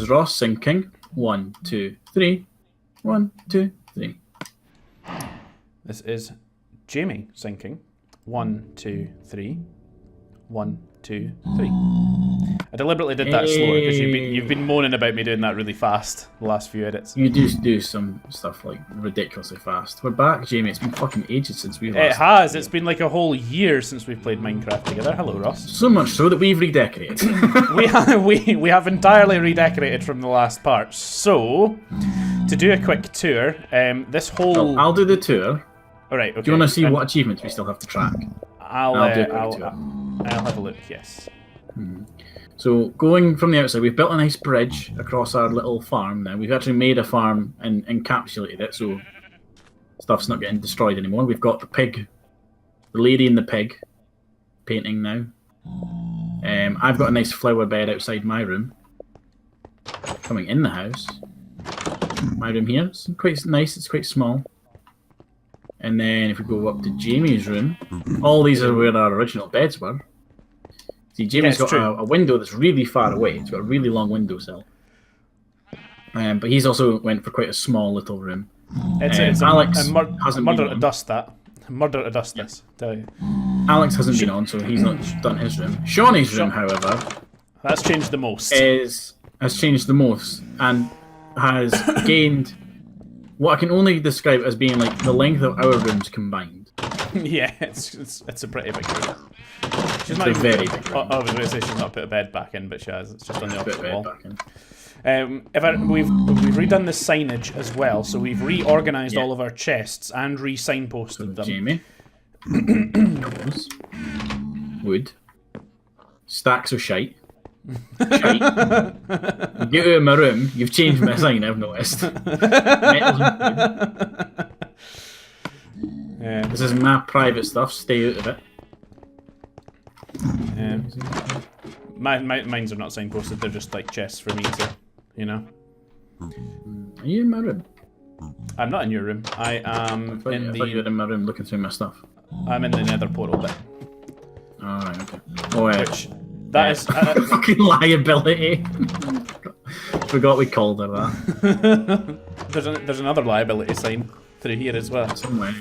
is Ross sinking. 1, 2, 3. 1, 2, 3. This is Jamie sinking. 1, 2, 3. 1, 2, 3. I deliberately did that slower because you've been moaning about me doing that really fast the last few edits. You do some stuff like ridiculously fast. We're back, Jamie. It's been fucking ages since we last. It has. It's been like a whole year since we've played Minecraft together. Hello, Ross. So much so that we've redecorated. we have entirely redecorated from the last part. So, to do a quick tour, this whole... I'll do the tour. All right. Okay. Do you want to see what achievements we still have to track? I'll have a look. Yes. So going from the outside, we've built a nice bridge across our little farm now. We've actually made a farm and encapsulated it, so stuff's not getting destroyed anymore. We've got the pig, the lady and the pig painting now. I've got a nice flower bed outside my room. Coming in the house. My room here, it's quite nice, it's quite small. And then if we go up to Jamie's room, all these are where our original beds were. See, Jamie's got a window that's really far away. It's got a really long windowsill. But he's also went for quite a small little room. It's Alex hasn't murder to dust that. Murder to dust this, tell you. Alex hasn't been on, so he's not done his room. Shawnee's room, however... That's changed the most. Has changed the most, and has gained what I can only describe as being like the length of our rooms combined. Yeah, it's a pretty big room. She's not even very big. I was going to say she's not put a bed back in, but she has. It's just on the opposite wall. We've redone the signage as well, so we've reorganised all of our chests and re-signposted them. Jamie. Wood. Stacks of shite. Shite. Get out of my room. You've changed my sign, I've noticed. This is my private stuff. Stay out of it. Mine's are not signposted. They're just like chests for me to, you know. Are you in my room? I'm not in your room. I am I thought you were in my room looking through my stuff. I'm in the Nether portal bit. Alright, okay. Oh, Which that is fucking liability. Forgot we called her that. There's another liability sign through here as well. Somewhere.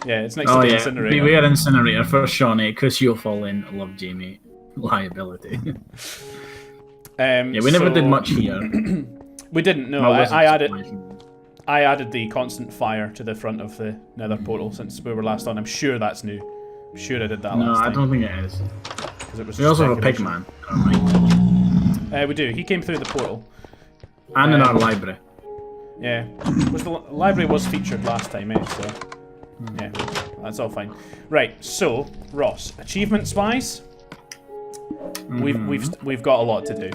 Yeah, it's next to the incinerator. Beware incinerator for Shawnee, because you'll fall in. I love Jamie. Liability. We never did much here. We didn't. No, I added the constant fire to the front of the Nether portal since we were last on. I'm sure that's new. I'm sure I did that last time. No, I don't think it is. We also have a pig man. We do. He came through the portal. And in our library. Yeah. The library was featured last time, so... Yeah, that's all fine. Right, so, Ross, achievements-wise... We've got a lot to do.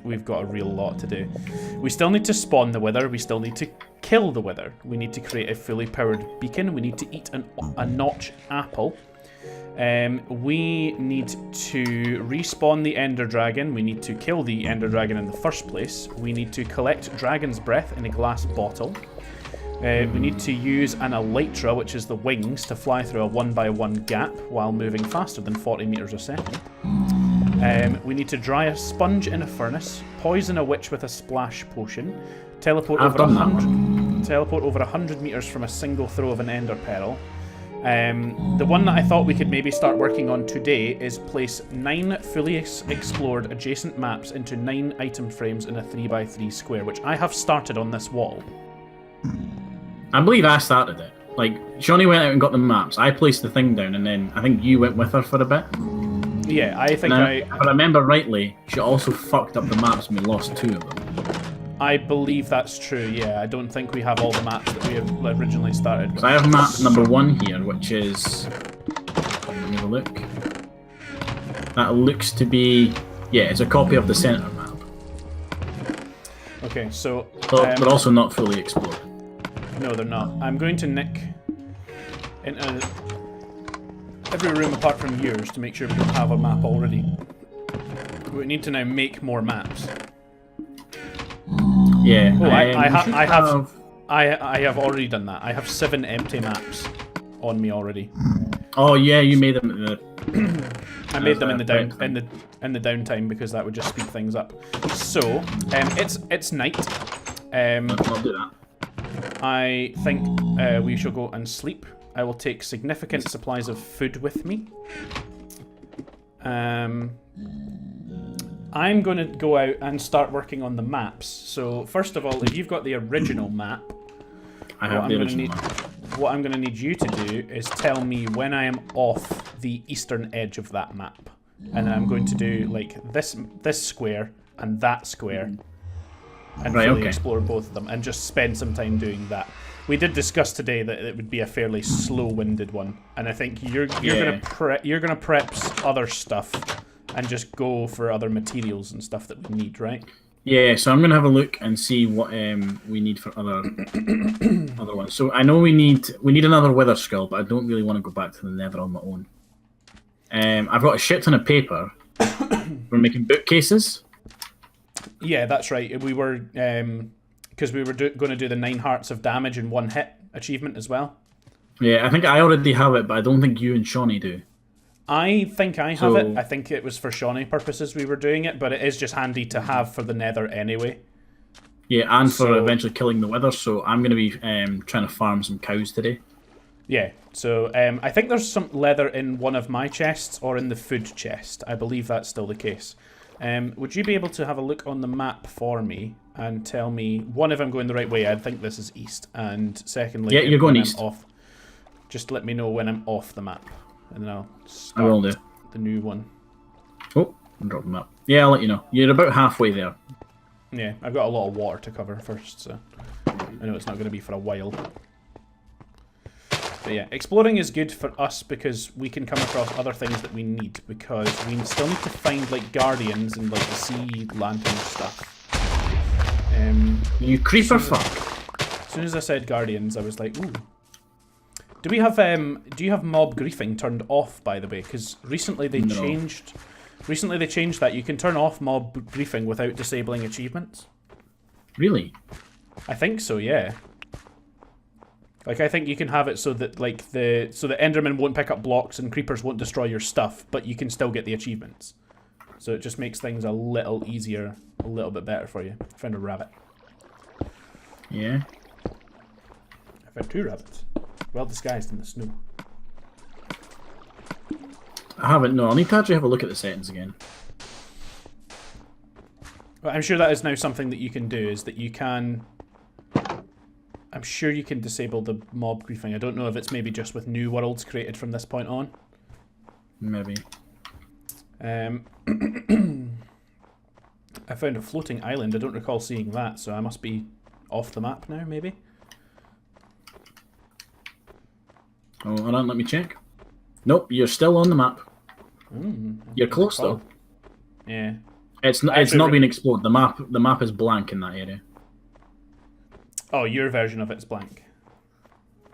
We've got a real lot to do. We still need to spawn the wither. We still need to kill the wither. We need to create a fully powered beacon. We need to eat a notch apple. We need to respawn the ender dragon. We need to kill the ender dragon in the first place. We need to collect dragon's breath in a glass bottle. We need to use an elytra, which is the wings, to fly through a 1x1 gap while moving faster than 40 meters a second. We need to dry a sponge in a furnace, poison a witch with a splash potion, teleport over 100 meters from a single throw of an ender pearl. The one that I thought we could maybe start working on today is place 9 fully explored adjacent maps into 9 item frames in a 3x3 square, which I have started on this wall. I believe I started it. Like, Shawnee went out and got the maps. I placed the thing down, and then I think you went with her for a bit. Yeah, I think if I remember rightly, she also fucked up the maps and we lost 2 of them. I believe that's true, yeah. I don't think we have all the maps that we have originally started with. So I have map number 1 here, which is... Let me have a look. That looks to be... Yeah, it's a copy of the centre map. Okay, so... But they're also not fully explored. No, they're not. I'm going to nick into every room apart from yours to make sure we don't have a map already. We need to now make more maps. Yeah. Oh, I have already done that. I have 7 empty maps on me already. Oh yeah, you made them at I made them in the downtime because that would just speed things up. So it's night. I'll do that. I think we shall go and sleep. I will take significant supplies of food with me. I'm going to go out and start working on the maps. So first of all, if you've got the original map, I have the original map. What I'm going to need you to do is tell me when I am off the eastern edge of that map. And then I'm going to do like this square and that square. And fully explore both of them and just spend some time doing that. We did discuss today that it would be a fairly slow-winded one, and I think you're gonna prep other stuff and just go for other materials and stuff that we need, right? Yeah, so I'm gonna have a look and see what we need for other ones. So I know we need another wither skull, but I don't really want to go back to the Nether on my own. I've got a shit ton of paper. We're making bookcases. Yeah, that's right. We were because we were going to do the 9 hearts of damage in 1 hit achievement as well. Yeah, I think I already have it, but I don't think you and Shawnee do. I think I have it. I think it was for Shawnee purposes we were doing it, but it is just handy to have for the Nether anyway. Yeah, and for eventually killing the wither. So I'm going to be trying to farm some cows today. Yeah, so I think there's some leather in one of my chests or in the food chest. I believe that's still the case. Would you be able to have a look on the map for me and tell me, one, if I'm going the right way? I think this is east, and secondly, yeah, you're going east. Just let me know when I'm off the map, and then I'll start the new one. Oh, I'm dropping that. Yeah, I'll let you know. You're about halfway there. Yeah, I've got a lot of water to cover first, so I know it's not going to be for a while. But yeah, exploring is good for us because we can come across other things that we need, because we still need to find like guardians and like the sea lantern stuff. You creeper fuck. As soon as I said guardians, I was like, ooh. Do we have do you have mob griefing turned off, by the way? Because recently they changed that you can turn off mob griefing without disabling achievements. Really? I think so, yeah. Like, I think you can have it so that like the Enderman won't pick up blocks and creepers won't destroy your stuff, but you can still get the achievements. So it just makes things a little easier, a little bit better for you. I found a rabbit. Yeah. I found 2 rabbits. Well disguised in the snow. I haven't, no. I'll need to actually have a look at the settings again. Well, I'm sure that is now something that you can do, is that you can... I'm sure you can disable the mob griefing. I don't know if it's maybe just with new worlds created from this point on. Maybe. I found a floating island. I don't recall seeing that, so I must be off the map now, maybe? Oh, hold on, let me check. Nope, you're still on the map. You're close though. Yeah. It's not been explored. The map is blank in that area. Oh, your version of it's blank.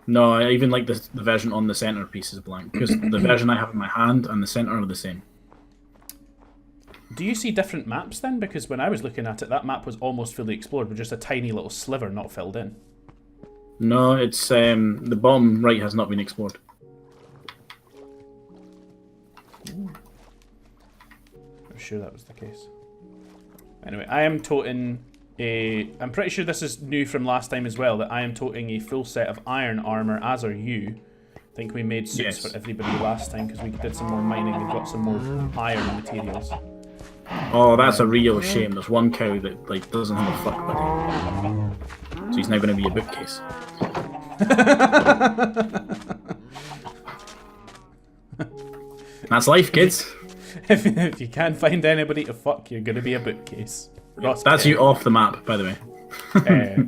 No, I even like the version on the centerpiece is blank, because the version I have in my hand and the center are the same. Do you see different maps then? Because when I was looking at it, that map was almost fully explored with just a tiny little sliver not filled in. No, it's the bottom right has not been explored. I'm sure that was the case. Anyway, I am toting I'm pretty sure this is new from last time as well, that I am toting a full set of iron armor, as are you. I think we made suits for everybody last time because we did some more mining and got some more iron materials. Oh, that's a real shame. There's one cow that like doesn't have a fuck buddy. So he's now going to be a bookcase. That's life, kids. If you can't find anybody to fuck, you're going to be a bookcase. Ross That's you off the map, by the way.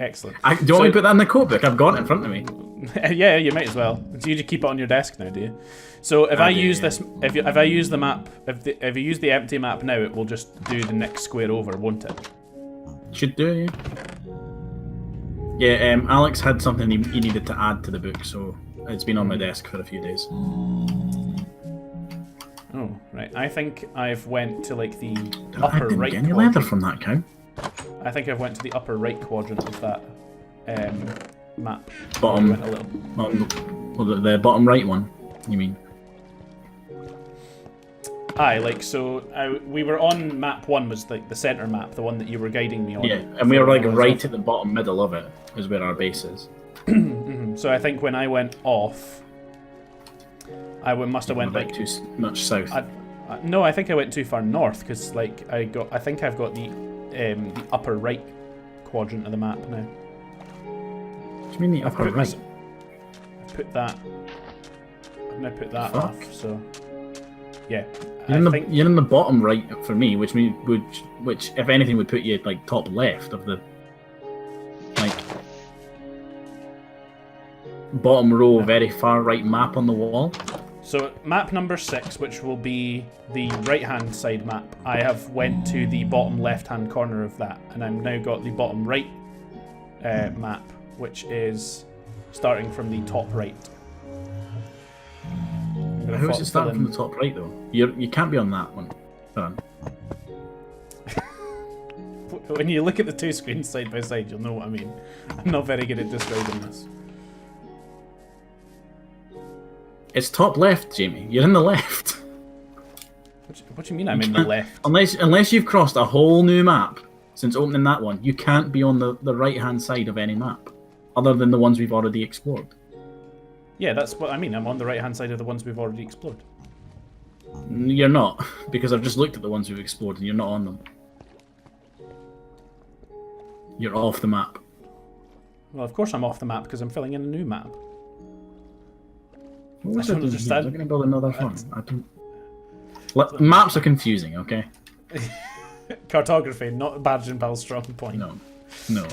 Excellent. Do you want me to put that in the code book? I've got it in front of me. Yeah, you might as well. So you just keep it on your desk now, do you? So if I use this, if I use the map, if you use the empty map now, it will just do the next square over, won't it? Should do, yeah. Yeah, Alex had something he needed to add to the book, so it's been on my desk for a few days. Oh, right. I think I've went to like the upper right quadrant. Any leather from that cow? I think I've went to the upper right quadrant of that map. Bottom. The bottom right one, you mean? Aye, like, so we were on map 1, was like the centre map, the one that you were guiding me on. Yeah, and we were like right at the bottom middle of it, is where our base is. So I think when I went off, must have went like too much south. No, I think I went too far north because like I think I've got the upper right quadrant of the map now. What do you mean the upper right? Put that. I'm gonna put that off. So yeah, you're in the bottom right for me, which if anything would put you like top left of the like bottom row, very far right map on the wall. So map number 6, which will be the right-hand side map, I have went to the bottom left-hand corner of that, and I've now got the bottom right map, which is starting from the top right. How is it starting from the top right though? You can't be on that one. When you look at the two screens side by side, you'll know what I mean. I'm not very good at describing this. It's top left, Jamie. You're in the left. What do you mean I'm in the left? Unless you've crossed a whole new map since opening that one, you can't be on the right-hand side of any map, other than the ones we've already explored. Yeah, that's what I mean. I'm on the right-hand side of the ones we've already explored. You're not, because I've just looked at the ones we've explored and you're not on them. You're off the map. Well, of course I'm off the map because I'm filling in a new map. What was I doing? Is I going to build another farm? I don't... Maps are confusing, okay? Cartography, not Badge and Pal's strong point. No.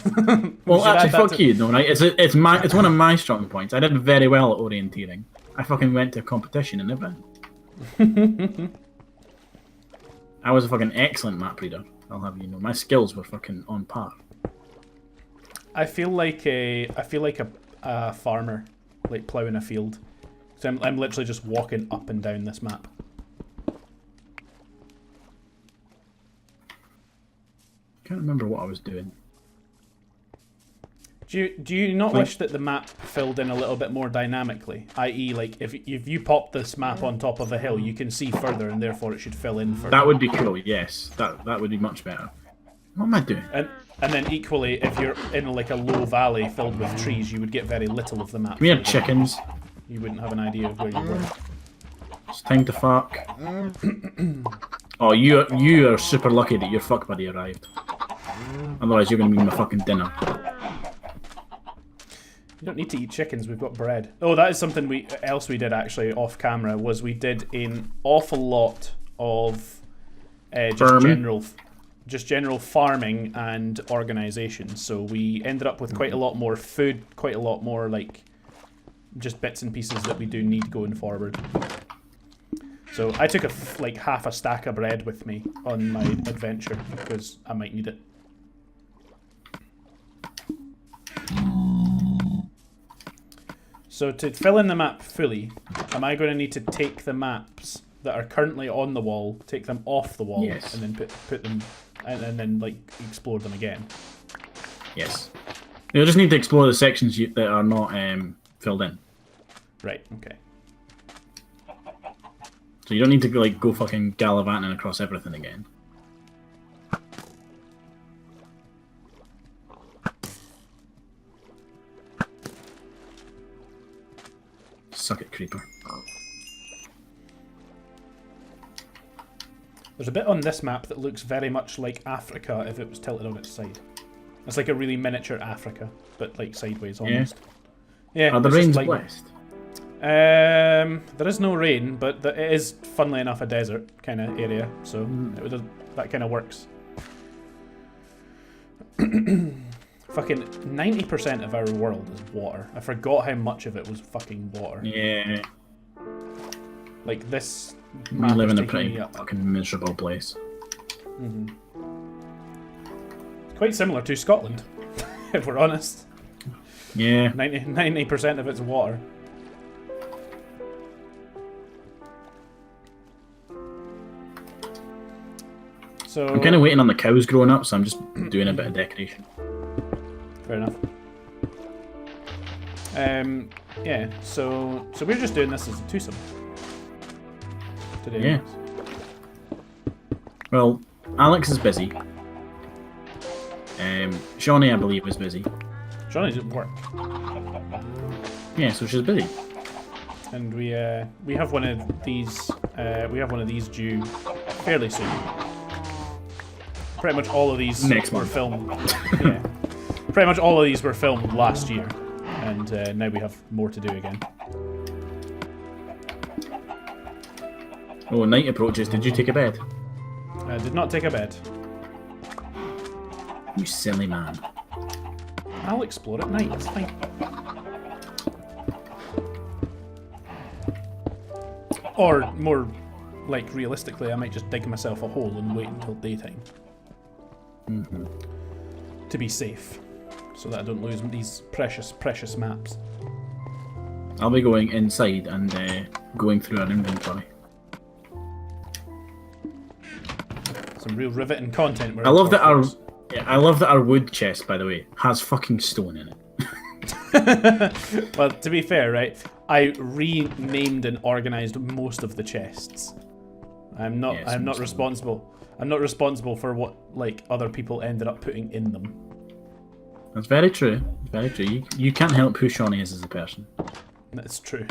Well, actually, fuck you, no, right? It's one of my strong points. I did very well at orienteering. I fucking went to a competition and everything. I was a fucking excellent map reader. I'll have you know. My skills were fucking on par. I feel like a farmer, like ploughing a field. So I'm literally just walking up and down this map. Can't remember what I was doing. Do you not wish that the map filled in a little bit more dynamically? I.e., like if you pop this map on top of a hill, you can see further, and therefore it should fill in further. That would be cool. Yes, that would be much better. What am I doing? And then equally, if you're in like a low valley filled with trees, you would get very little of the map. We had chickens. You wouldn't have an idea of where you were. It's time to fuck. Oh, you are super lucky that your fuck buddy arrived. Otherwise, you're gonna be my fucking dinner. You don't need to eat chickens. We've got bread. Oh, that is something else we did actually off camera. Was we did an awful lot of just general farming and organisation. So we ended up with quite a lot more food, quite a lot more like just bits and pieces that we do need going forward. So I took like half a stack of bread with me on my adventure because I might need it. So to fill in the map fully, am I going to need to take the maps that are currently on the wall, take them off the wall, yes, and then put them, and then like explore them again? Yes. You'll just need to explore the sections that are not filled in. Right. Okay. So you don't need to like go fucking gallivanting across everything again. Suck it, creeper. There's a bit on this map that looks very much like Africa if it was tilted on its side. It's like a really miniature Africa, but like sideways almost. Yeah. Are the rains blessed? There is no rain, but it is, funnily enough, a desert kind of area, so that kind of works. Fucking 90% of our world is water. I forgot how much of it was fucking water. Yeah. Like this. We live in a pretty fucking miserable place. Mm-hmm. Quite similar to Scotland, if we're honest. Yeah. 90% of it's water. So I'm kind of waiting on the cows growing up, so I'm just doing a bit of decoration. Fair enough. Yeah, so we're just doing this as a twosome today. Yeah. Well, Alex is busy. Shawnee, I believe, is busy. Johnny's at work, Yeah, so she's busy. and we have one of these. We have one of these due fairly soon. Pretty much all of these Next were month. filmed. Yeah, pretty much all of these were filmed last year, and now we have more to do again. Oh, night approaches. Did you take a bed? I did not take a bed. You silly man. I'll explore at night. It's fine. Or more like realistically, I might just dig myself a hole and wait until daytime. To be safe, so that I don't lose these precious, precious maps. I'll be going inside and going through our inventory. Some real riveting content. I love that our wood chest, by the way, has fucking stone in it. Well, to be fair, right, I renamed and organised most of the chests. I'm not responsible. I'm not responsible for what like other people ended up putting in them. That's very true. Very true. You can't help who Shawnee is as a person. That's true.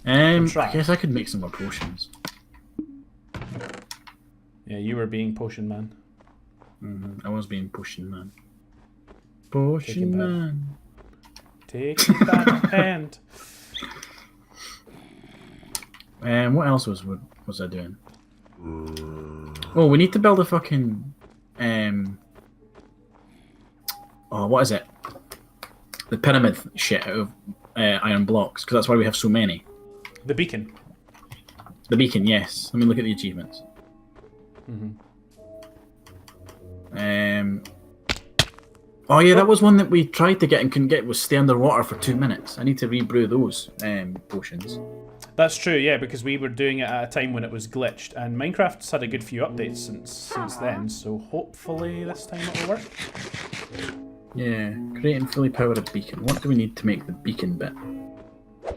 I guess I could make some more potions. Yeah, you were being potion man. I was being potion man. Potion man. Take it by the hand. What else was I doing? Oh, we need to build a fucking what is it? The pyramid shit out of iron blocks, because that's why we have so many. The beacon. The beacon, yes. Let me look at the achievements. Oh yeah, that was one that we tried to get and couldn't get. Was stay underwater for 2 minutes. I need to rebrew those potions. That's true, yeah, because we were doing it at a time when it was glitched, and Minecraft's had a good few updates since then, so hopefully this time it'll work. Yeah, creating fully powered beacon. What do we need to make the beacon bit?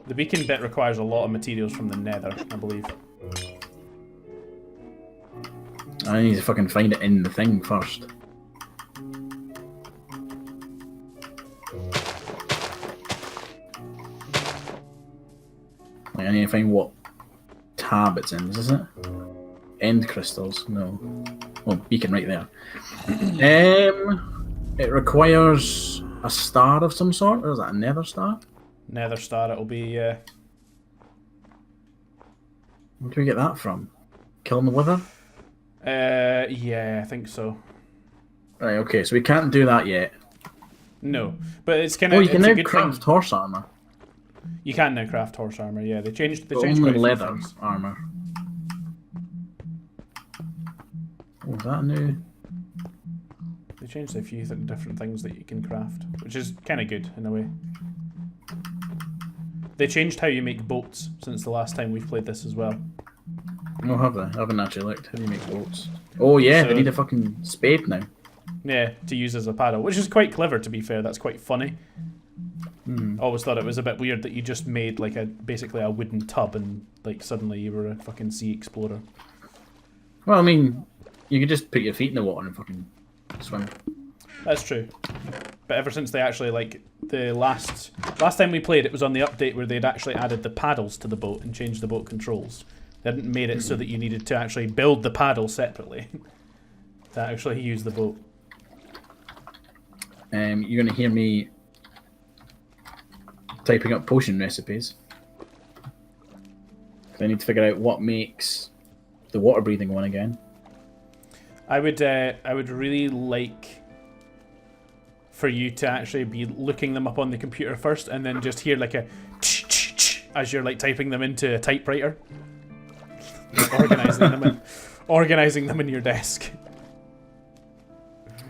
The beacon bit requires a lot of materials from the nether, I believe. I need to fucking find it in the thing first. Like, I need to find what tab it's in. Is this it? End crystals? No. Oh, beacon right there. It requires a star of some sort, or is that a nether star? Nether star, it'll be. Where do we get that from? Killing the wither? Yeah, I think so. Right, okay, so we can't do that yet. No, but it's kind of. Oh, you can it's a now good craft thing. horse armor. You can now craft horse armor. Yeah, they changed. They But changed only quite a few leather things. armor. Oh, is that new? They changed a few different things that you can craft, which is kind of good in a way. They changed how you make boats since the last time we've played this as well. No, have they? I haven't actually looked. How do you make boats? Oh yeah, So- they need a fucking spade now. Yeah, to use as a paddle, which is quite clever to be fair. That's quite funny. Always thought it was a bit weird that you just made like basically a wooden tub and like suddenly you were a fucking sea explorer. Well, I mean, you could just put your feet in the water and fucking swim. That's true. But ever since they actually like the last time we played, it was on the update where they'd actually added the paddles to the boat and changed the boat controls. They hadn't made it so that you needed to actually build the paddle separately to actually use the boat. You're gonna hear me typing up potion recipes. I need to figure out what makes the water breathing one again. I would really like for you to actually be looking them up on the computer first, and then just hear like a as you're like typing them into a typewriter, organizing them in your desk.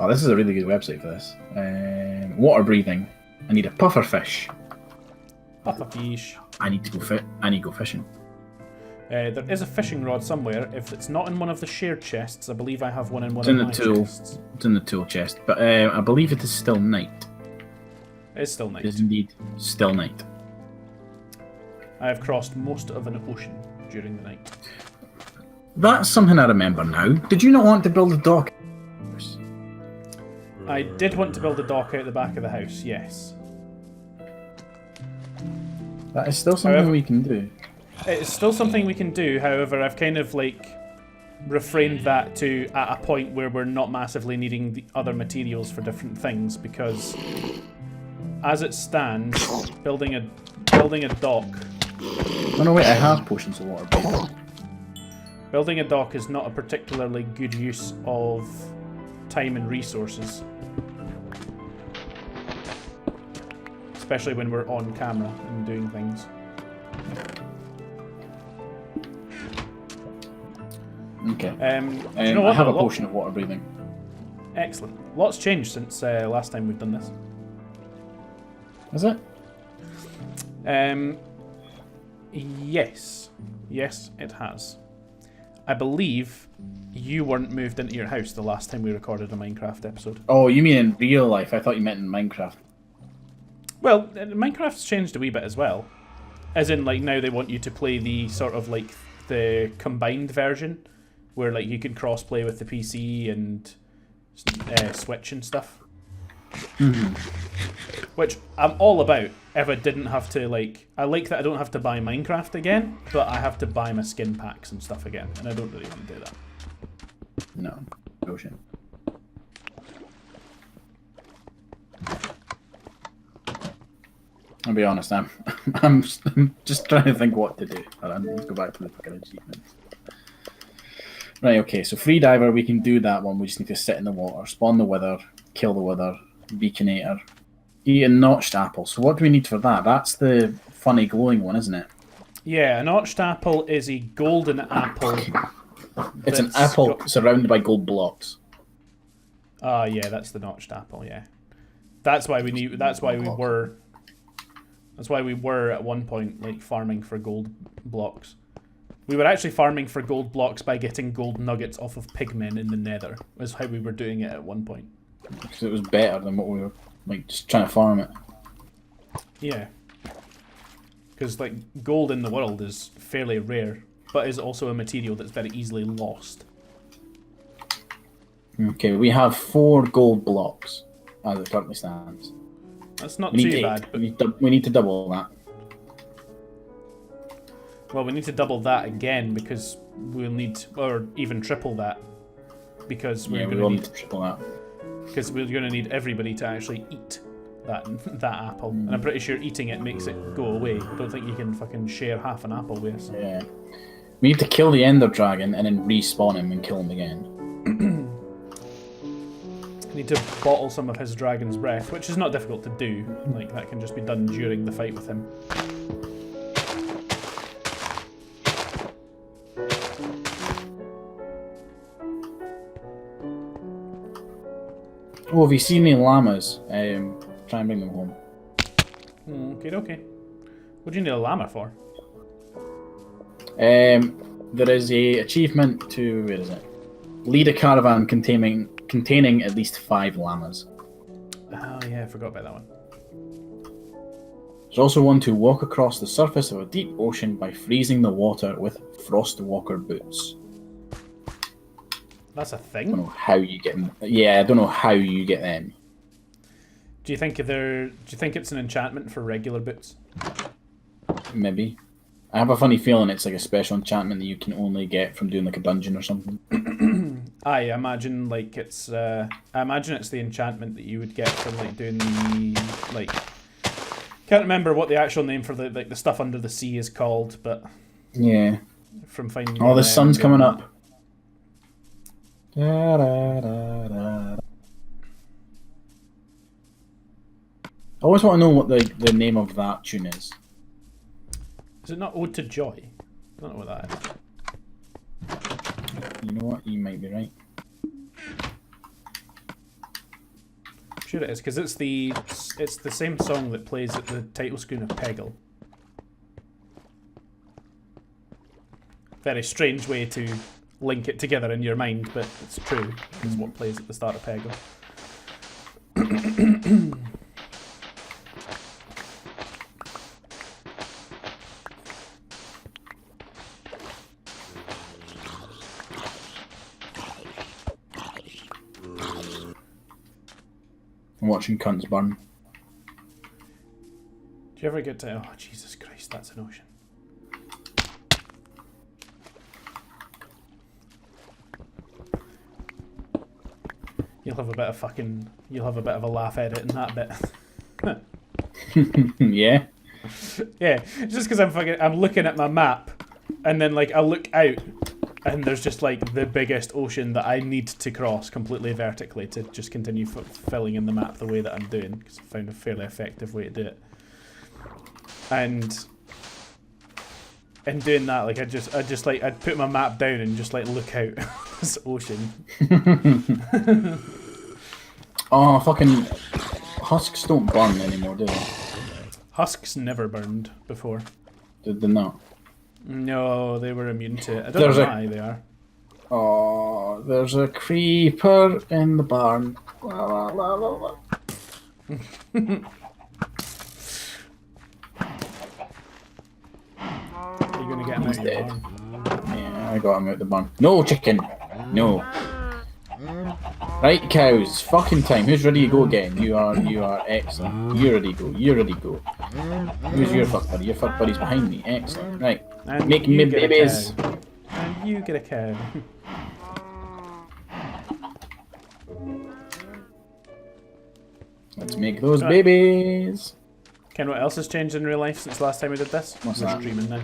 Oh, this is a really good website for this. Water breathing. I need a puffer fish. Pufferfish. I need to go fit. I need to go fishing. There is a fishing rod somewhere. If it's not in one of the shared chests, I believe I have one in one It's in of the my tool. chests. It's in the tool chest, but I believe it is still night. It's still night. It is indeed still night. I have crossed most of an ocean during the night. That's something I remember now. Did you not want to build a dock? I did want to build a dock out the back of the house, yes. That is still something we can do. It's still something we can do, however, I've kind of like refrained that to at a point where we're not massively needing the other materials for different things, because as it stands, building a dock. Oh no, wait, I have potions of water. Building a dock is not a particularly good use of time and resources. Especially when we're on camera and doing things. Okay. Do you know what? I have a potion of water breathing. Excellent. Lots changed since last time we've done this. Is it? Yes. Yes, it has. I believe you weren't moved into your house the last time we recorded a Minecraft episode. Oh, you mean in real life? I thought you meant in Minecraft. Well, Minecraft's changed a wee bit as well. As in, like, now they want you to play the sort of, like, the combined version, where, like, you can cross-play with the PC and Switch and stuff. Mm-hmm. Which I'm all about if I didn't have to, like... I like that I don't have to buy Minecraft again, but I have to buy my skin packs and stuff again, and I don't really want to do that. No. Potion. I'll be honest, I'm just trying to think what to do. Let's go back to the fucking achievements. Right, okay, so free diver, we can do that one. We just need to sit in the water, spawn the wither, kill the wither, beaconator, eat a notched apple. So what do we need for that? That's the funny glowing one, isn't it? Yeah, a notched apple is a golden apple. It's an apple surrounded by gold blocks. Ah, yeah, that's the notched apple. Yeah, that's why we need. That's why we were. That's why we were at one point like farming for gold blocks. We were actually farming for gold blocks by getting gold nuggets off of pigmen in the Nether. Was how we were doing it at one point. Because it was better than what we were like just trying to farm it. Yeah. Because like gold in the world is fairly rare, but is also a material that's very easily lost. Okay, we have 4 gold blocks as it currently stands. That's not too bad. But we need to double that. Well, we need to double that again because we'll need, or even triple that, because we're going to need to triple that. Because we're going to need everybody to actually eat that apple, and I'm pretty sure eating it makes it go away. I don't think you can fucking share half an apple with us. Yeah, we need to kill the Ender Dragon and then respawn him and kill him again. I need to bottle some of his dragon's breath, which is not difficult to do. Like that can just be done during the fight with him. Oh, have you seen any llamas? Try and bring them home. Okay. What do you need a llama for? There is a achievement to, where is it? Lead a caravan containing at least 5 llamas. Oh yeah, I forgot about that one. There's also one to walk across the surface of a deep ocean by freezing the water with Frostwalker boots. That's a thing? I don't know how you get them. Yeah, I don't know how you get them. Do you think it's an enchantment for regular boots? Maybe. I have a funny feeling it's like a special enchantment that you can only get from doing like a dungeon or something. I imagine like it's the enchantment that you would get from like doing the like. Can't remember what the actual name for the stuff under the sea is called, but yeah. From finding. Oh, the sun's coming up. I always want to know what the name of that tune is. Is it not Ode to Joy? I don't know what that is. You know what? You might be right. I'm sure it is, because it's the same song that plays at the title screen of Peggle. Very strange way to link it together in your mind, but it's true. It's what plays at the start of Peggle. I'm watching cunts burn. Do you ever get to... Oh, Jesus Christ, that's an ocean. You'll have a bit of fucking... You'll have a bit of a laugh editing that bit. Yeah. Yeah, just because I'm looking at my map, and then like I look out, and there's just like the biggest ocean that I need to cross completely vertically to just continue filling in the map the way that I'm doing, because I found a fairly effective way to do it. And in doing that, like I'd put my map down and just like look out this ocean. Oh, fucking husks don't burn anymore, do they? Husks never burned before. Did they not? No, they were immune to it. I don't know why they are. Oh, there's a creeper in the barn. La, la, la, la, la. You're gonna get him out of your barn. Yeah, I got him out the barn. No chicken! No. Right, cows. Fucking time. Who's ready to go again? You are excellent. You ready to go. You ready to go. Who's your fuck buddy? Your fuck buddy's behind me. Excellent. Right. And Make me babies. And you get a cow. Let's make those babies. Ken, what else has changed in real life since last time we did this? What's We're that? streaming now.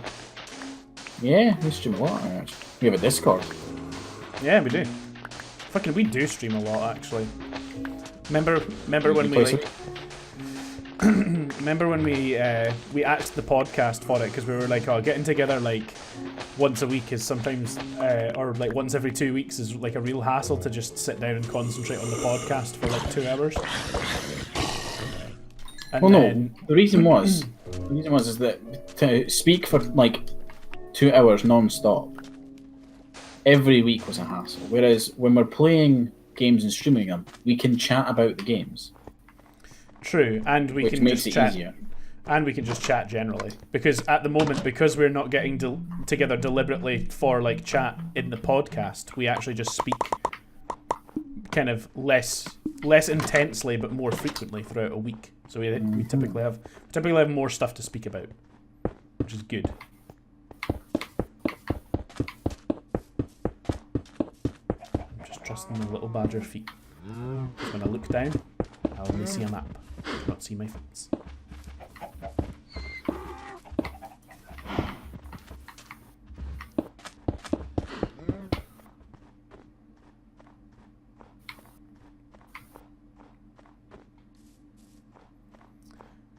Yeah, we stream a lot. Actually. We have a Discord. Yeah, we do. Fucking, we do stream a lot, actually. Remember when we like, remember when we axed the podcast for it because we were like, oh, getting together like once a week is sometimes, or like once every 2 weeks is like a real hassle to just sit down and concentrate on the podcast for like 2 hours. And well, then, no. The reason was is that to speak for like 2 hours non-stop every week was a hassle. Whereas when we're playing games and streaming them, we can chat about the games. True, and we which can makes just it chat. easier. And we can just chat generally, because at the moment, because we're not getting together deliberately for like chat in the podcast, we actually just speak kind of less intensely but more frequently throughout a week. So we typically have more stuff to speak about, which is good. I'm just trusting the little badger feet. When I look down, I only see a map, not see my feet.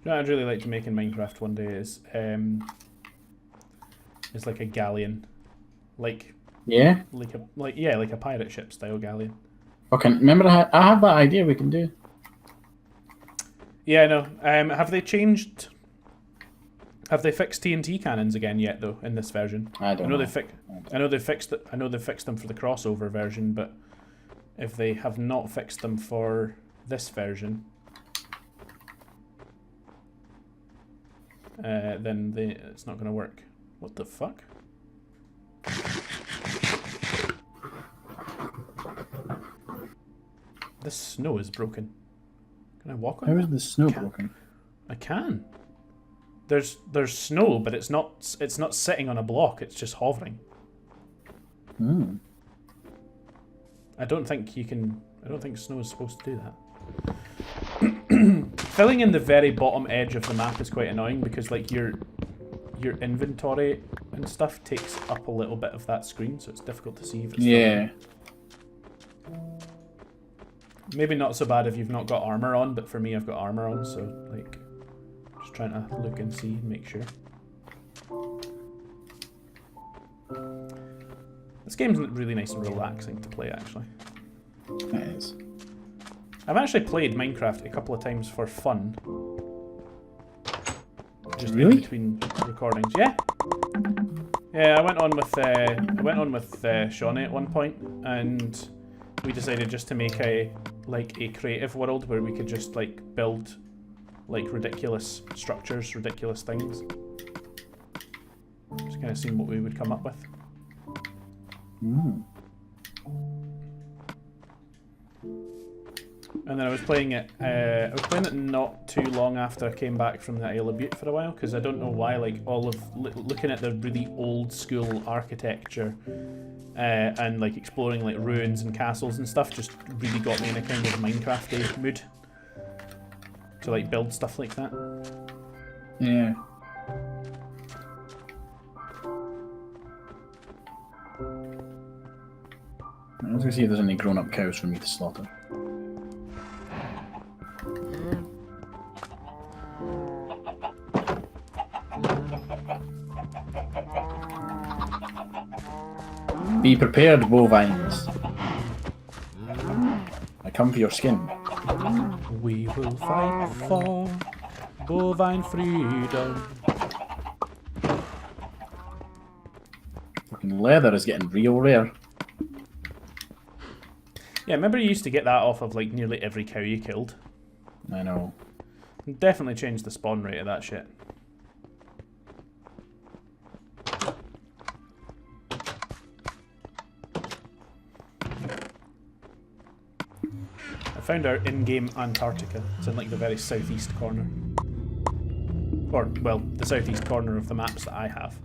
You know what I'd really like to make in Minecraft one day is like a galleon, like a pirate ship style galleon. Okay, remember I have that idea we can do. Yeah, I know. Have they fixed TNT cannons again yet though in this version? I know they fixed them for the crossover version, but if they have not fixed them for this version, then it's not going to work. What the fuck? This snow is broken. Can I walk on How it? is the snow broken? I can. There's snow, but it's not sitting on a block. It's just hovering. Hmm. I don't think snow is supposed to do that. Filling in the very bottom edge of the map is quite annoying because like your inventory and stuff takes up a little bit of that screen, so it's difficult to see if it's Yeah. maybe not so bad if you've not got armor on, but for me I've got armor on, so like just trying to look and see and make sure. This game's really nice and relaxing to play actually. It is. I've actually played Minecraft a couple of times for fun. Just Really? in between recordings. Yeah. Yeah, I went on with Shawnee at one point, and we decided just to make a creative world where we could just like build like ridiculous structures, ridiculous things. Just kind of seeing what we would come up with. And then I was playing it. I was playing it not too long after I came back from the Isle of Butte for a while, because I don't know why. Like all of looking at the really old school architecture and like exploring like ruins and castles and stuff just really got me in a kind of Minecrafty mood to like build stuff like that. Yeah. I was gonna see if there's any grown-up cows for me to slaughter. Be prepared, bovines. I come for your skin. We will fight for bovine freedom. Fucking leather is getting real rare. Yeah, remember you used to get that off of like nearly every cow you killed? I know. Definitely changed the spawn rate of that shit. I found our in-game Antarctica. It's in like the very southeast corner. Or, well, the southeast corner of the maps that I have.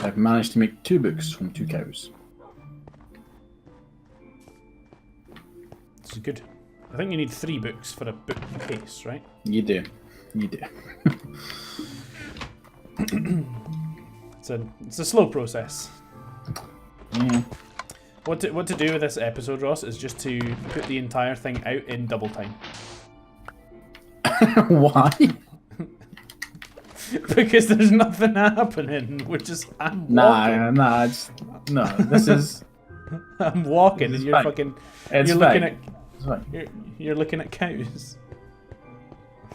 I've managed to make 2 books from 2 cows. This is good. I think you need 3 books for a bookcase, right? You do. You do. It's a slow process. Yeah. What to do with this episode, Ross, is just to put the entire thing out in double time. Why? Because there's nothing happening. We're just I'm walking. No. This is. I'm walking, This is and you're fine. fucking. It's you're fine. looking at. It's fine. You're looking at cows.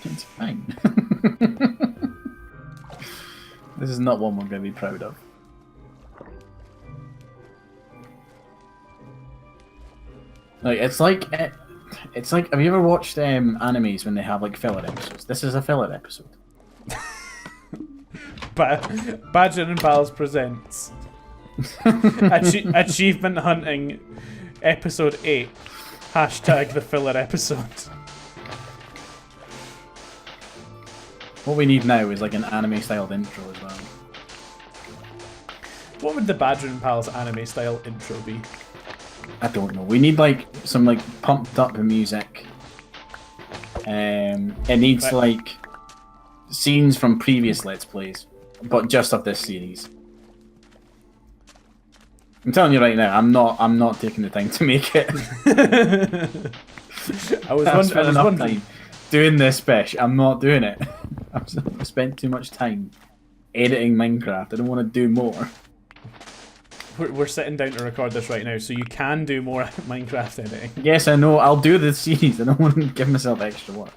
It's fine. This is not one we're going to be proud of. Like it's like. Have you ever watched animes when they have like filler episodes? This is a filler episode. Badger and Pals presents Achievement Hunting Episode 8 # the filler episode. What we need now is like an anime styled intro as well. What would the Badger and Pals anime style intro be? I don't know. We need like some like pumped up music. It needs like scenes from previous Let's Plays, but just of this series. I'm telling you right now, I'm not taking the time to make it. I was wondering. Time doing this special. I'm not doing it. I've spent too much time editing Minecraft. I don't want to do more. We're sitting down to record this right now, so you can do more Minecraft editing. Yes, I know. I'll do the series. I don't want to give myself extra work.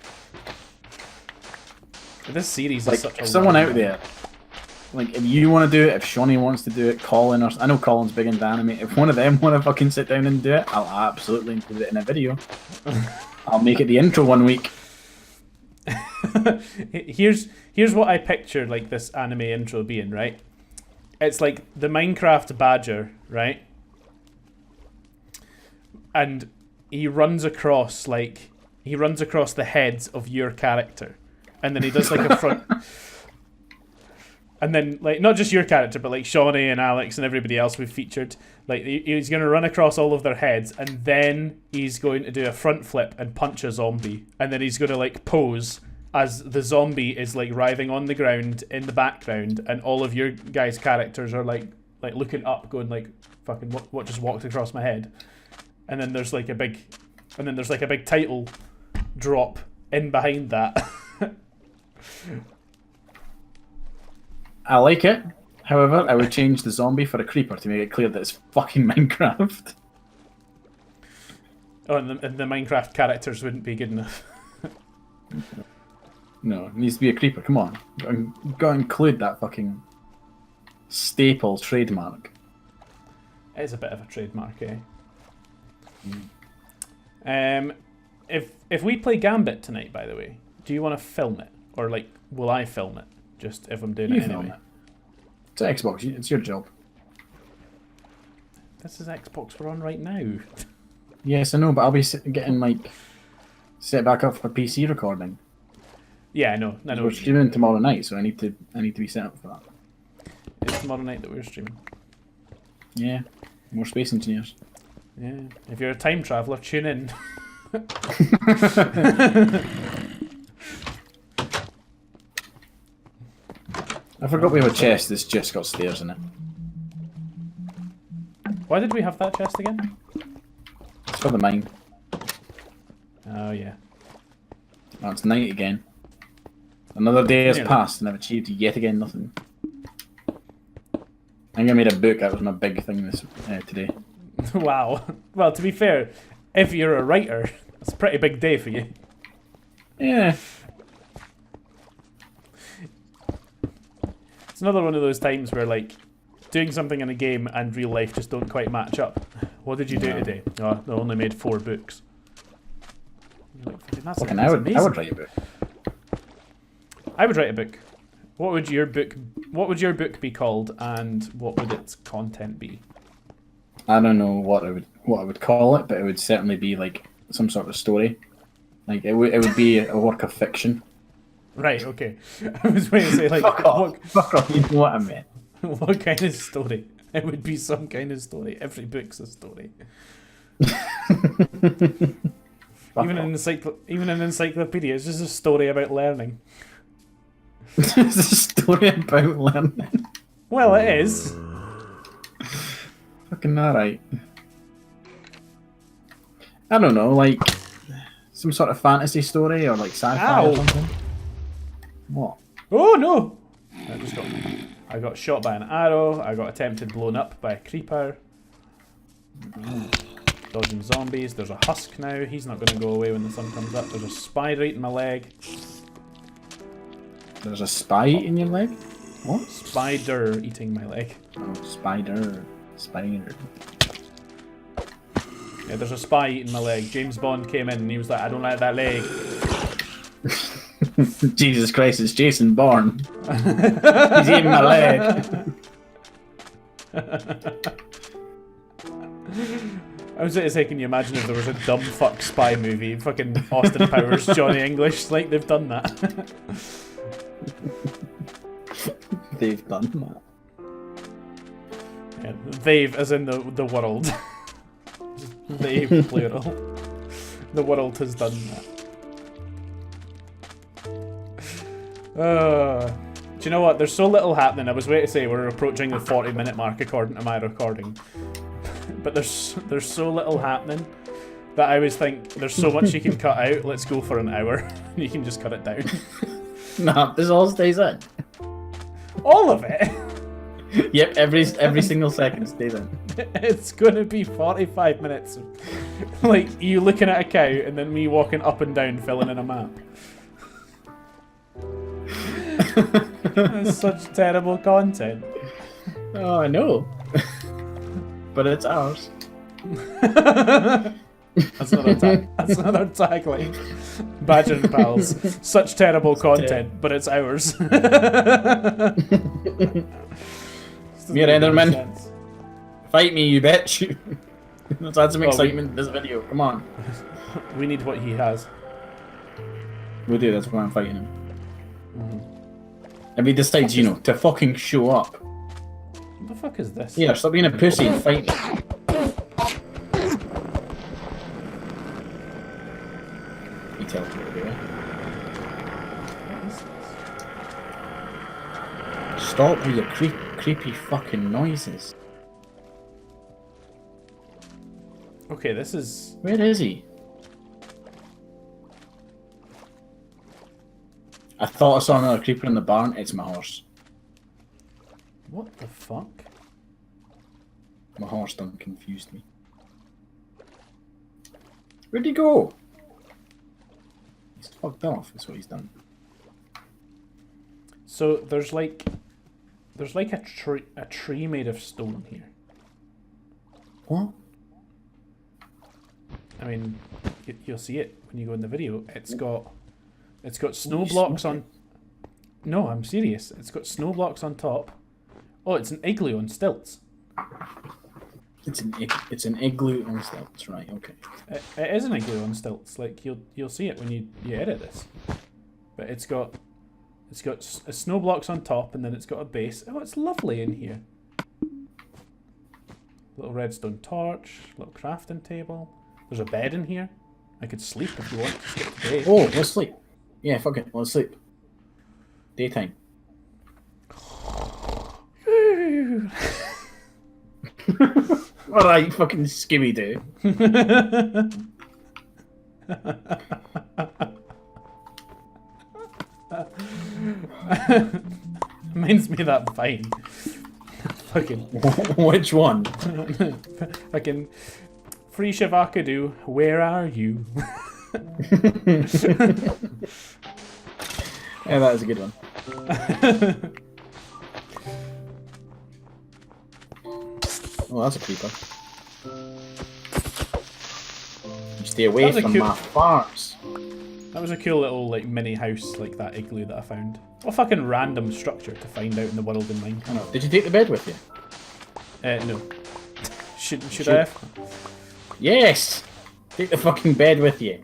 This series Like, is such a if someone long out there, like, if you want to do it, if Shawnee wants to do it, Colin, or I know Colin's big into anime. If one of them want to fucking sit down and do it, I'll absolutely include it in a video. I'll make it the intro one week. Here's what I picture like this anime intro being, right? It's like the Minecraft Badger, right? And he runs across the heads of your character. And then he does like a front and then like not just your character, but like Shawnee and Alex and everybody else we've featured. Like he's gonna run across all of their heads, and then he's going to do a front flip and punch a zombie, and then he's gonna like pose as the zombie is like writhing on the ground in the background, and all of your guys' characters are like looking up, going like, "Fucking what just walked across my head?" And then there's like a big title drop in behind that. I like it. However, I would change the zombie for a creeper to make it clear that it's fucking Minecraft. Oh, and the Minecraft characters wouldn't be good enough. No, it needs to be a creeper. Come on. You've got to include that fucking staple trademark. It is a bit of a trademark, eh? If we play Gambit tonight, by the way, do you want to film it? Or, like, will I film it? Just if I'm doing it film anyway. it. It's Xbox. It's your job. This is Xbox we're on right now. Yes, I know, but I'll be getting like set back up for PC recording. Yeah, I know. We're streaming tomorrow night, so I need to be set up for that. It's tomorrow night that we're streaming. Yeah, more space engineers. Yeah, if you're a time traveller, tune in. I forgot we have a chest that's just got stairs in it. Why did we have that chest again? It's for the mine. Oh, yeah. Oh, it's night again. Another day has Nearly. passed and I've achieved yet again nothing. I think I made a book. That was my big thing today. Wow. Well, to be fair, if you're a writer, it's a pretty big day for you. Yeah. It's another one of those times where, like, doing something in a game and real life just don't quite match up. What did you do today? Oh, I only made 4 books. You're like, that's I would write a book. I would write a book. What would your book be called, and what would its content be? I don't know what I would call it, but it would certainly be like some sort of story. Like it would be a work of fiction. Right, okay. I was waiting to say, like, Fuck off, you know what I meant. what kind of story? It would be some kind of story. Every book's a story. Even an encyclopedia is just a story about learning. It's a story about learning. Well, it is. Fucking alright. I don't know, like some sort of fantasy story or like sci-fi or something. What? Oh no! I got shot by an arrow. I got attempted blown up by a creeper. Dodging zombies. There's a husk now. He's not going to go away when the sun comes up. There's a spider eating my leg. There's a spy in your leg? What? Spider eating my leg. Oh, spider. Yeah, there's a spy eating my leg. James Bond came in and he was like, I don't like that leg. Jesus Christ, it's Jason Bourne. He's eating my leg. I was going to say, can you imagine if there was a dumb fuck spy movie? Fucking Austin Powers, Johnny English, like they've done that. They've done that. Yeah, they've, as in the world. They've, plural. The world has done that. Do you know what? There's so little happening. I was waiting to say we're approaching the 40-minute mark according to my recording. But there's so little happening that I always think there's so much you can cut out. Let's go for an hour. You can just cut it down. Nah, this all stays in. All of it? Yep, every single second stays in. It's gonna be 45 minutes. Like you looking at a cow and then me walking up and down filling in a map. That's such terrible content. Oh, I know. But it's ours. That's another tagline. Badger and Pals. Such terrible content, but it's ours. Mere Enderman. Fight me, you bitch. Let's add some excitement to this video. Come on. We need what he has. We'll do, that's why I'm fighting him. If he decides, to fucking show up. What the fuck is this? Here, stop being a pussy and fight me. You teleported away. What is this? Stop with your creepy fucking noises. Okay, this is... Where is he? I thought I saw another creeper in the barn. It's my horse. What the fuck? My horse done confused me. Where'd he go? He's fucked off, is what he's done. So there's like a tree made of stone here. What? I mean, you'll see it when you go in the video. It's got snow blocks on. No, I'm serious. It's got snow blocks on top. Oh, it's an igloo on stilts. It's an igloo on stilts, right? Okay. It is an igloo on stilts. Like you'll see it when you edit this. But it's got snow blocks on top, and then it's got a base. Oh, it's lovely in here. Little redstone torch, little crafting table. There's a bed in here. I could sleep if you want to skip the day. Oh, let's sleep. Yeah, fuck it. Let's sleep. Daytime. Alright, fucking skimmy do. Reminds me of that Vine. Fucking. Which one? Fucking. Free Shavakadu, where are you? Yeah, that is a good one. Oh, that's a creeper. You stay away from my farms. That was a cool little like mini house, like that igloo that I found. What a fucking random structure to find out in the world in Minecraft. I know. Did you take the bed with you? No. Should I have? Yes! Take the fucking bed with you.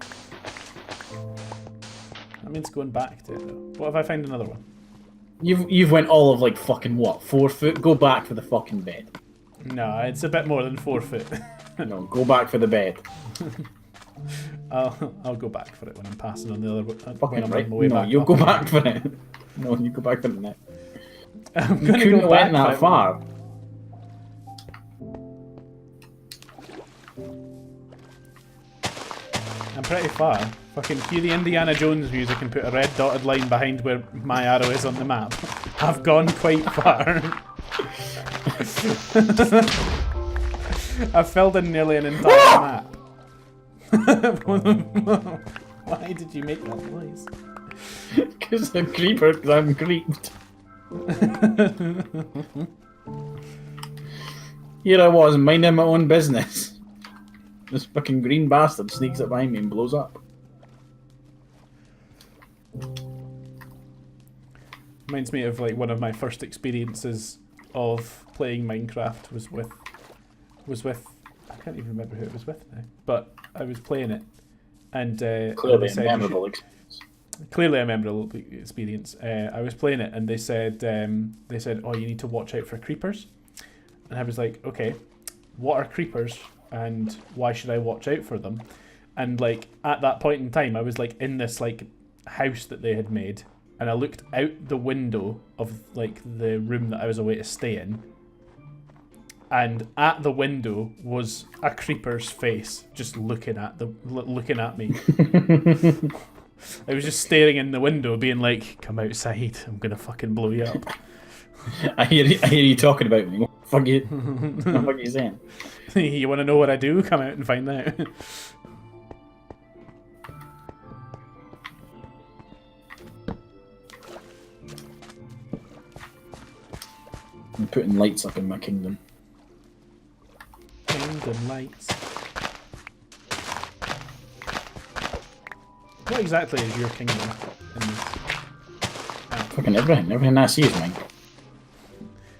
That means going back to it though. What if I find another one? You've went all of like fucking what? 4 foot? Go back for the fucking bed. No, it's a bit more than 4 foot. No, go back for the bed. I'll go back for it when I'm passing on the other. Fucking right. On my way No, back you'll up. go back for it. No, you go back for it now. I'm You gonna couldn't go have back went that for it. far. I'm pretty far. Fucking cue the Indiana Jones music and put a red dotted line behind where my arrow is on the map. I've gone quite far. I've filled in nearly an entire map. Why did you make that noise? Because I'm creeper, because I'm creeped. Here I was, minding my own business. This fucking green bastard sneaks up behind me and blows up. Reminds me of like one of my first experiences of playing Minecraft was with I can't even remember who it was with now, but I was playing it and Clearly they a said memorable experience. clearly a memorable experience. I was playing it and they said oh, you need to watch out for creepers, and I was like, okay, what are creepers and why should I watch out for them? And like at that point in time I was like in this like house that they had made, and I looked out the window of like the room that I was away to stay in, and at the window was a creeper's face just looking at me. I was just staring in the window being like, come outside, I'm gonna fucking blow you up. I hear you talking about me. What the fuck are you saying? You want to know what I do? Come out and find out. I'm putting lights up in my kingdom. Kingdom lights. What exactly is your kingdom in this? Fucking everything. Everything I see is mine.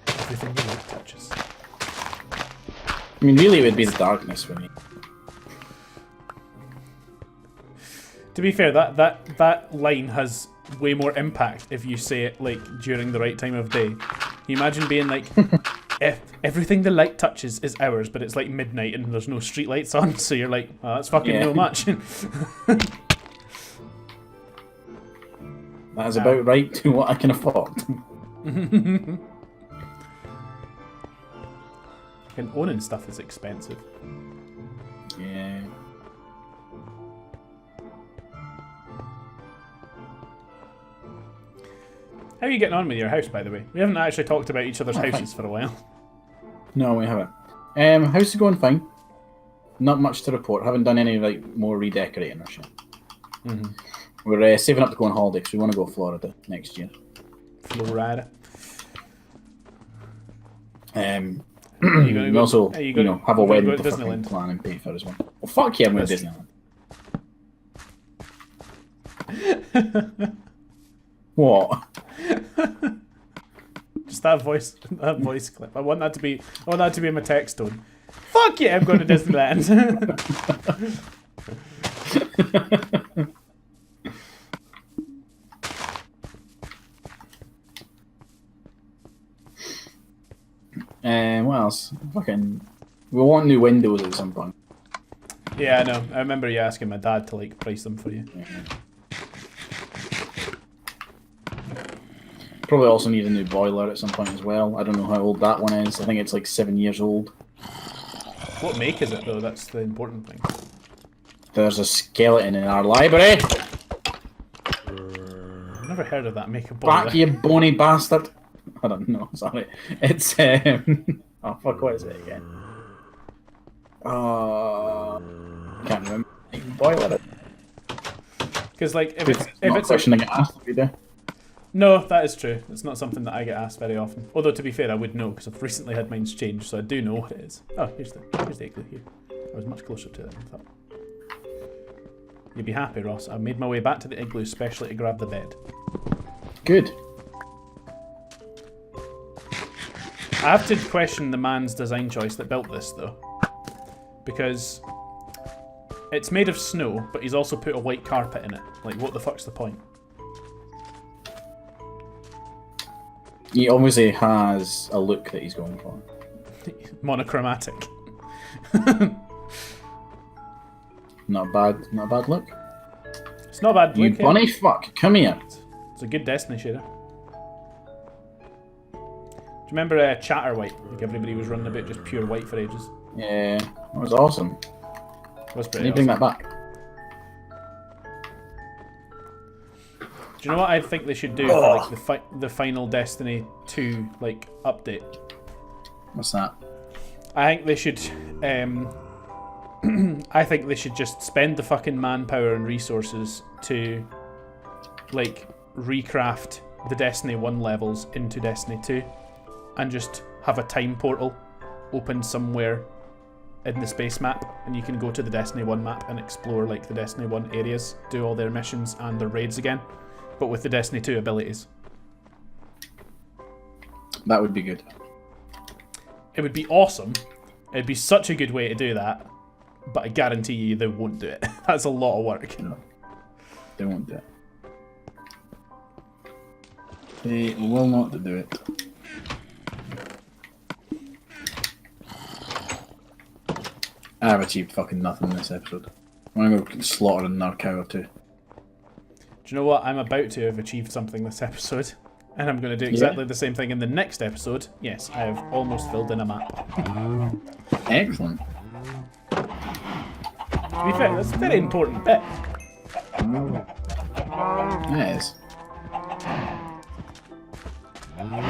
Everything the light touches. I mean, really, it would be the darkness for me. To be fair, that line has way more impact if you say it like during the right time of day. Can you imagine being like, if everything the light touches is ours, but it's like midnight and there's no street lights on, so you're like, oh, that's fucking no much. That is about right to what I can afford. And owning stuff is expensive. Yeah. How are you getting on with your house, by the way? We haven't actually talked about each other's houses for a while. No, we haven't. House is going fine. Not much to report. Haven't done any like more redecorating or shit. Mm-hmm. We're saving up to go on holiday because we want to go to Florida next year. Florida. We also, have a wedding to fucking Disneyland? plan and pay for as well. Well, fuck yeah, I'm going to Disneyland. What? Just that voice clip. I want that to be in my text tone. Fuck yeah, I'm going to Disneyland. What else? Fucking, we want new windows at some point. Yeah, I know. I remember you asking my dad to like price them for you. Probably also need a new boiler at some point as well. I don't know how old that one is. I think it's like 7 years old. What make is it though? That's the important thing. There's a skeleton in our library. I've never heard of that make a boiler. Back, you bony bastard. I don't know. Sorry. It's oh fuck, what is it again? Can't remember. Boiler. Because like if It's it's not a question I get asked every day. no, that is true. It's not something that I get asked very often. Although to be fair, I would know because I've recently had mine's changed, so I do know what it is. Oh, here's the igloo here. I was much closer to it than I thought. You'd be happy, Ross. I made my way back to the igloo especially to grab the bed. Good. I have to question the man's design choice that built this though, because it's made of snow, but he's also put a white carpet in it. Like, what the fuck's the point? He obviously has a look that he's going for. Monochromatic. Not a bad look. It's not a bad You look. bunny fuck, come here. It's a good Destiny shader. Do you remember Chatterwhite? Like everybody was running about just pure white for ages. Yeah, that was awesome. It was Can pretty you bring awesome. that back? Do you know what I think they should do for like the final Destiny 2 like update? What's that? I think they should I think they should just spend the fucking manpower and resources to like recraft the Destiny 1 levels into Destiny 2 and just have a time portal open somewhere in the space map and you can go to the Destiny 1 map and explore like the Destiny 1 areas, do all their missions and their raids again, but with the Destiny 2 abilities. That would be good. It would be awesome. It'd be such a good way to do that, but I guarantee you they won't do it. That's a lot of work. No, they won't do it. They will not do it. I have achieved fucking nothing in this episode. I'm gonna go slaughter another cow or two. Do you know what? I'm about to have achieved something this episode, and I'm going to do exactly the same thing in the next episode. Yes, I have almost filled in a map. Excellent. To be fair, that's a very important bit. It is.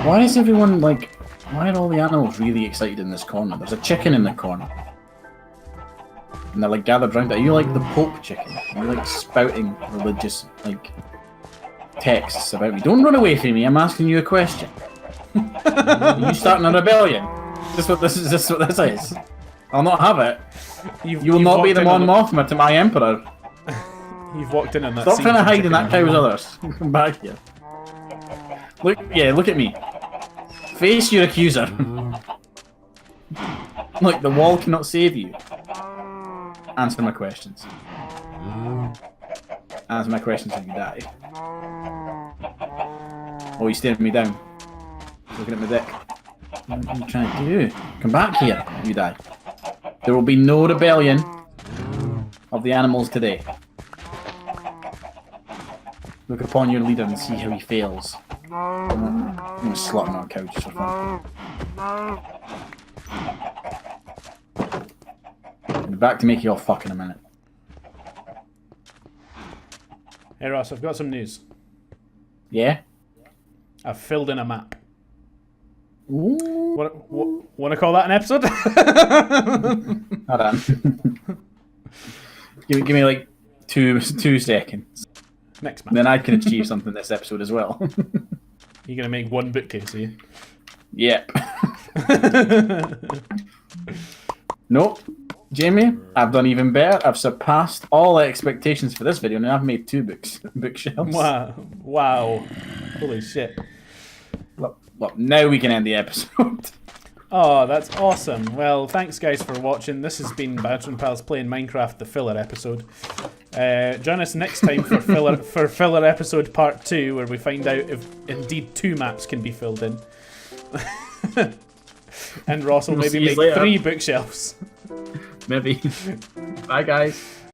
Why is everyone like... Why are all the animals really excited in this corner? There's a chicken in the corner. And they're like gathered around it. Are you like the Pope chicken? Are you like spouting religious like texts about me? Don't run away from me, I'm asking you a question. Are you starting a rebellion? Is this what this is? I'll not have it. You will not be the Mon Mothma to my emperor. You've walked in on that. Stop trying to hide in that cow's others. Come back here. Look at me. Face your accuser. Look, the wall cannot save you. Answer my questions. Answer my questions when you die. Oh, you staring me down. Looking at my dick. What are you trying to do? Come back here, you die. There will be no rebellion of the animals today. Look upon your leader and see how he fails. I'm gonna slot him on a couch just for fun. I'll be back to make you all fuck in a minute. Hey Ross, I've got some news. Yeah? I've filled in a map. Ooh. Want to call that an episode? Hold on. give me like two seconds. Next map. Then I can achieve something this episode as well. You're going to make one bookcase, are you? Yep. Nope. Jamie, I've done even better. I've surpassed all expectations for this video, and I've made 2 bookshelves. Wow. Holy shit. Look, now we can end the episode. Oh, that's awesome. Well, thanks guys for watching. This has been Banter and Pals playing Minecraft, the filler episode. Join us next time for filler episode part 2, where we find out if indeed 2 maps can be filled in. And Ross will maybe make 3 bookshelves. Maybe. Bye, guys.